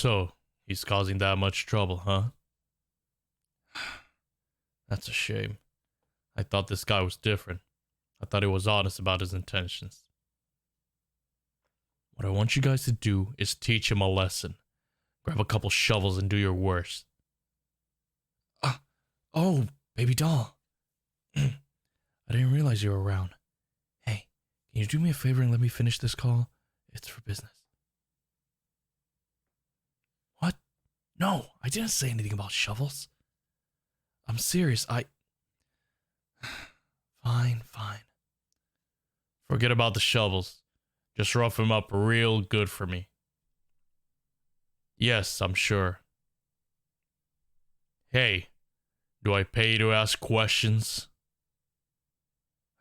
So, he's causing that much trouble, huh? That's a shame. I thought this guy was different. I thought he was honest about his intentions. What I want you guys to do is teach him a lesson. Grab a couple shovels and do your worst. Oh, baby doll. I didn't realize you were around. Hey, can you do me a favor and let me finish this call? It's for business. What? No, I didn't say anything about shovels. I'm serious, Fine. Forget about the shovels. Just rough him up real good for me. Yes, I'm sure. Hey, do I pay you to ask questions?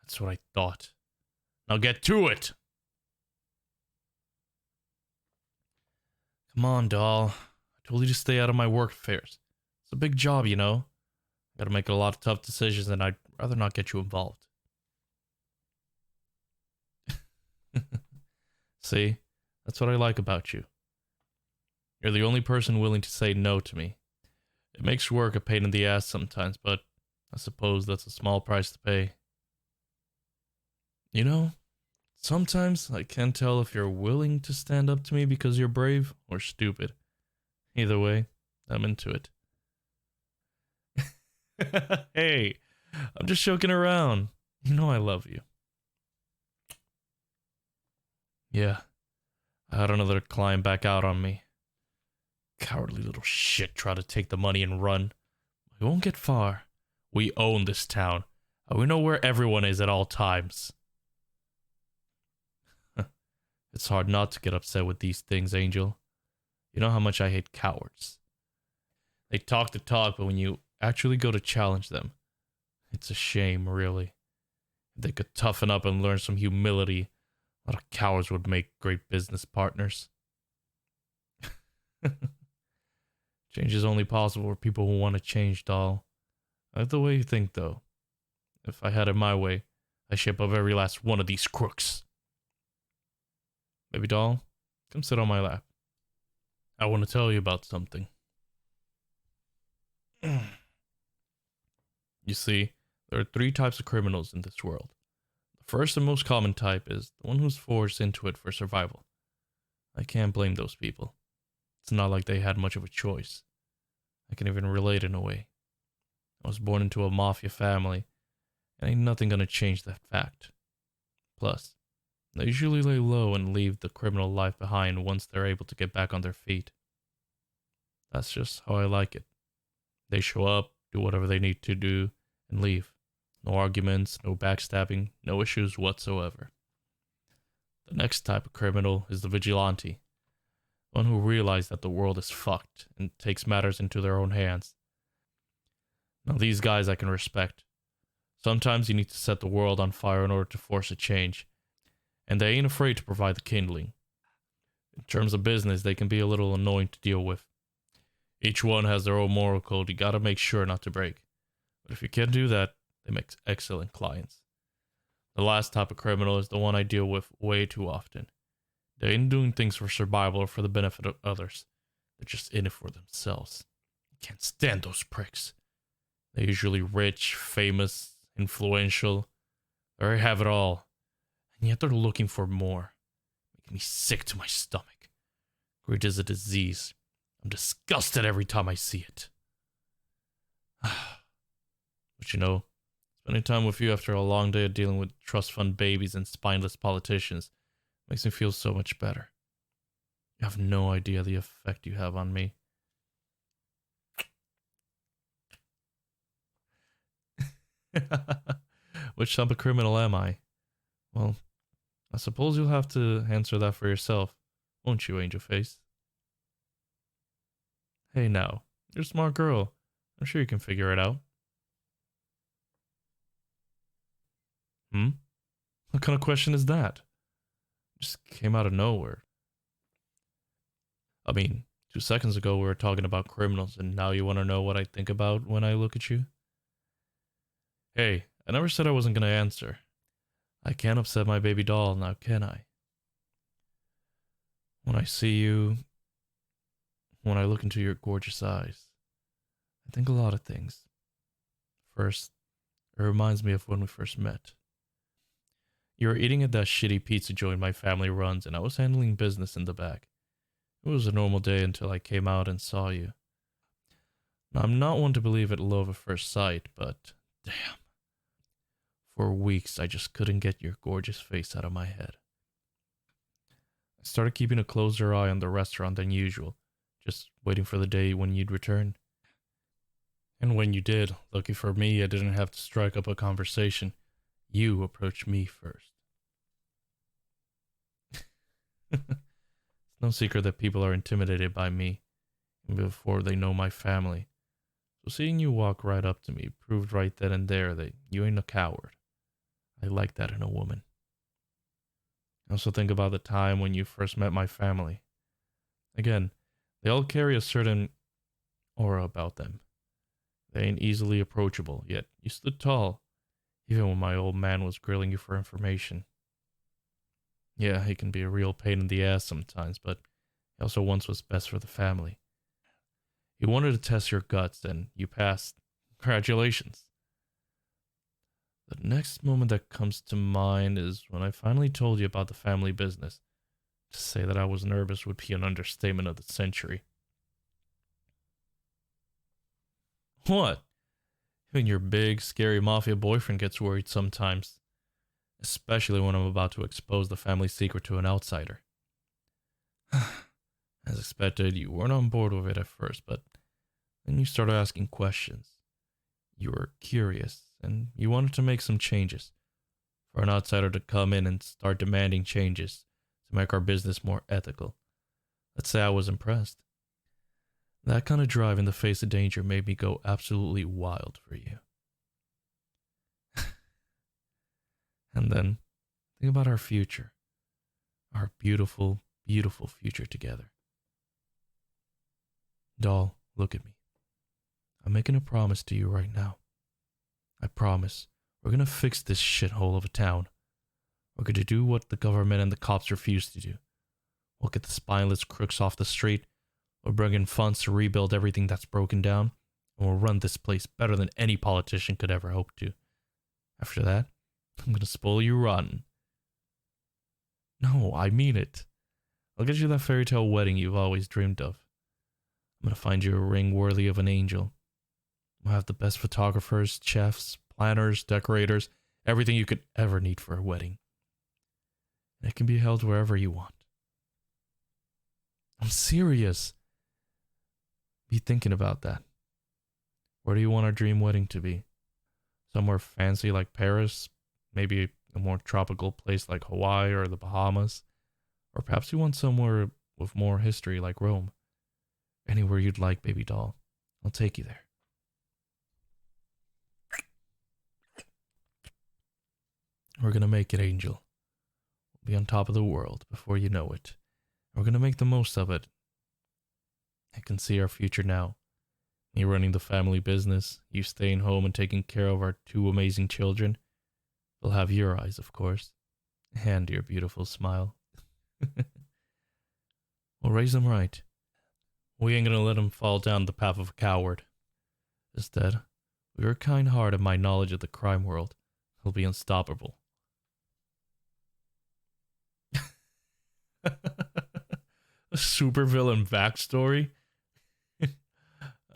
That's what I thought. Now get to it! Come on, doll. I told you to stay out of my work affairs. It's a big job, you know. I gotta make a lot of tough decisions, and I'd rather not get you involved. See? That's what I like about you. You're the only person willing to say no to me. It makes work a pain in the ass sometimes, but I suppose that's a small price to pay. You know, sometimes I can't tell if you're willing to stand up to me because you're brave or stupid. Either way, I'm into it. Hey, I'm just joking around. You know I love you. Yeah, I had another client back out on me. Cowardly little shit tried to take the money and run. We won't get far. We own this town, and we know where everyone is at all times. It's hard not to get upset with these things, Angel. You know how much I hate cowards. They talk the talk, but when you actually go to challenge them, it's a shame, really. If they could toughen up and learn some humility, a lot of cowards would make great business partners. Change is only possible for people who want to change, doll. I like the way you think, though. If I had it my way, I'd shape up every last one of these crooks. Baby doll, come sit on my lap. I want to tell you about something. You see, there are 3 types of criminals in this world. The first and most common type is the one who's forced into it for survival. I can't blame those people. It's not like they had much of a choice. I can even relate in a way. I was born into a Mafia family, and ain't nothing gonna change that fact. Plus, they usually lay low and leave the criminal life behind once they're able to get back on their feet. That's just how I like it. They show up, do whatever they need to do, and leave. No arguments, no backstabbing, no issues whatsoever. The next type of criminal is the vigilante. One who realizes that the world is fucked and takes matters into their own hands. Now these guys I can respect. Sometimes you need to set the world on fire in order to force a change, and they ain't afraid to provide the kindling. In terms of business, they can be a little annoying to deal with. Each one has their own moral code you gotta make sure not to break. But if you can't do that, they make excellent clients. The last type of criminal is the one I deal with way too often. They ain't doing things for survival or for the benefit of others. They're just in it for themselves. I can't stand those pricks. They're usually rich, famous, influential. They have it all. And yet they're looking for more. Making me sick to my stomach. Greed is a disease. I'm disgusted every time I see it. But you know, spending time with you after a long day of dealing with trust fund babies and spineless politicians makes me feel so much better. You have no idea the effect you have on me. Which type of criminal am I? Well, I suppose you'll have to answer that for yourself, won't you, Angel Face? Hey now, you're a smart girl. I'm sure you can figure it out. What kind of question is that? Just came out of nowhere. I mean, 2 seconds ago we were talking about criminals, and now you want to know what I think about when I look at you? Hey, I never said I wasn't going to answer. I can't upset my baby doll now, can I? When I see you... when I look into your gorgeous eyes, I think a lot of things. First, it reminds me of when we first met. You were eating at that shitty pizza joint my family runs, and I was handling business in the back. It was a normal day until I came out and saw you. Now, I'm not one to believe in love at first sight, but damn. For weeks, I just couldn't get your gorgeous face out of my head. I started keeping a closer eye on the restaurant than usual, just waiting for the day when you'd return. And when you did, lucky for me, I didn't have to strike up a conversation. You approached me first. It's no secret that people are intimidated by me, even before they know my family. So seeing you walk right up to me proved right then and there that you ain't a coward. I like that in a woman. I also think about the time when you first met my family. Again, they all carry a certain aura about them. They ain't easily approachable, yet you stood tall, even when my old man was grilling you for information. Yeah, he can be a real pain in the ass sometimes, but he also wants what's best for the family. He wanted to test your guts, and you passed. Congratulations. The next moment that comes to mind is when I finally told you about the family business. To say that I was nervous would be an understatement of the century. What? Even your big, scary Mafia boyfriend gets worried sometimes. Especially when I'm about to expose the family secret to an outsider. As expected, you weren't on board with it at first, but then you started asking questions. You were curious, and you wanted to make some changes. For an outsider to come in and start demanding changes to make our business more ethical. Let's say I was impressed. That kind of drive in the face of danger made me go absolutely wild for you. And then, think about our future. Our beautiful, beautiful future together. Doll, look at me. I'm making a promise to you right now. I promise, we're gonna fix this shithole of a town. We're gonna do what the government and the cops refuse to do. We'll get the spineless crooks off the street. We'll bring in funds to rebuild everything that's broken down. And we'll run this place better than any politician could ever hope to. After that, I'm gonna spoil you rotten. No, I mean it. I'll get you that fairy tale wedding you've always dreamed of. I'm gonna find you a ring worthy of an angel. We'll have the best photographers, chefs, planners, decorators, everything you could ever need for a wedding. And it can be held wherever you want. I'm serious. Be thinking about that. Where do you want our dream wedding to be? Somewhere fancy like Paris? Maybe a more tropical place like Hawaii or the Bahamas? Or perhaps you want somewhere with more history like Rome? Anywhere you'd like, baby doll. I'll take you there. We're gonna make it, Angel. We'll be on top of the world before you know it. We're gonna make the most of it. I can see our future now. Me running the family business, you staying home and taking care of our two amazing children. We'll have your eyes, of course, and your beautiful smile. We'll raise them right. We ain't gonna let them fall down the path of a coward. Instead, with your kind heart and my knowledge of the crime world, he'll be unstoppable. A supervillain backstory?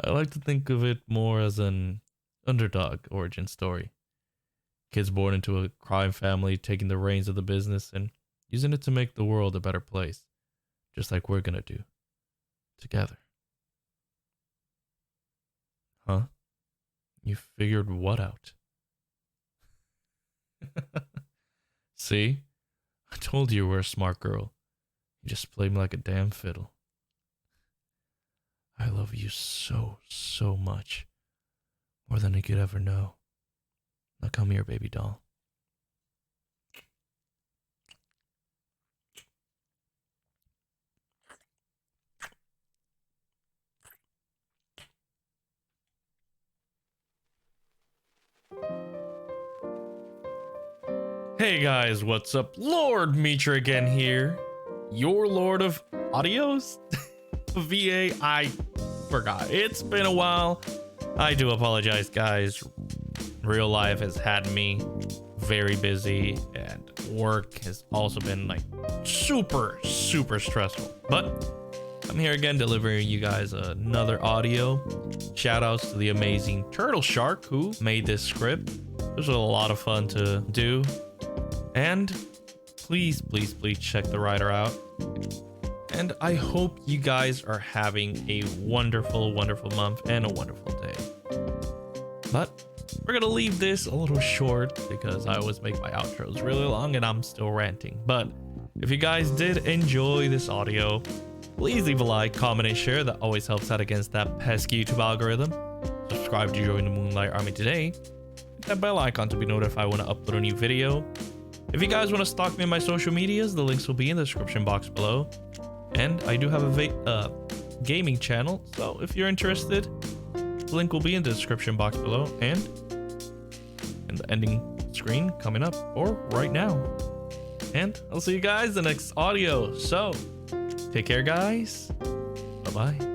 I like to think of it more as an underdog origin story. Kids born into a crime family taking the reins of the business and using it to make the world a better place. Just like we're gonna do. Together. Huh? You figured what out? See? I told you were a smart girl. You just played me like a damn fiddle. I love you so, so much. More than you could ever know. Now come here, baby doll. Hey guys, what's up? Lord Michiru again here. Your Lord of Audios? VA, I forgot. It's been a while. I do apologize, guys. Real life has had me very busy, and work has also been like super stressful. But I'm here again delivering you guys another audio. Shout outs to the amazing Turtle Shark who made this script. This was a lot of fun to do. And please check the writer out. And I hope you guys are having a wonderful month and a wonderful day. But we're gonna leave this a little short because I always make my outros really long and I'm still ranting. But if you guys did enjoy this audio, please leave a like, comment, and share. That always helps out against that pesky YouTube algorithm. Subscribe to join the Moonlight Army today. Hit that bell icon to be notified when I upload a new video. If you guys want to stalk me on my social medias, the links will be in the description box below. And I do have a gaming channel, so if you're interested, the link will be in the description box below and in the ending screen coming up or right now. And I'll see you guys in the next audio. So take care, guys. Bye-bye.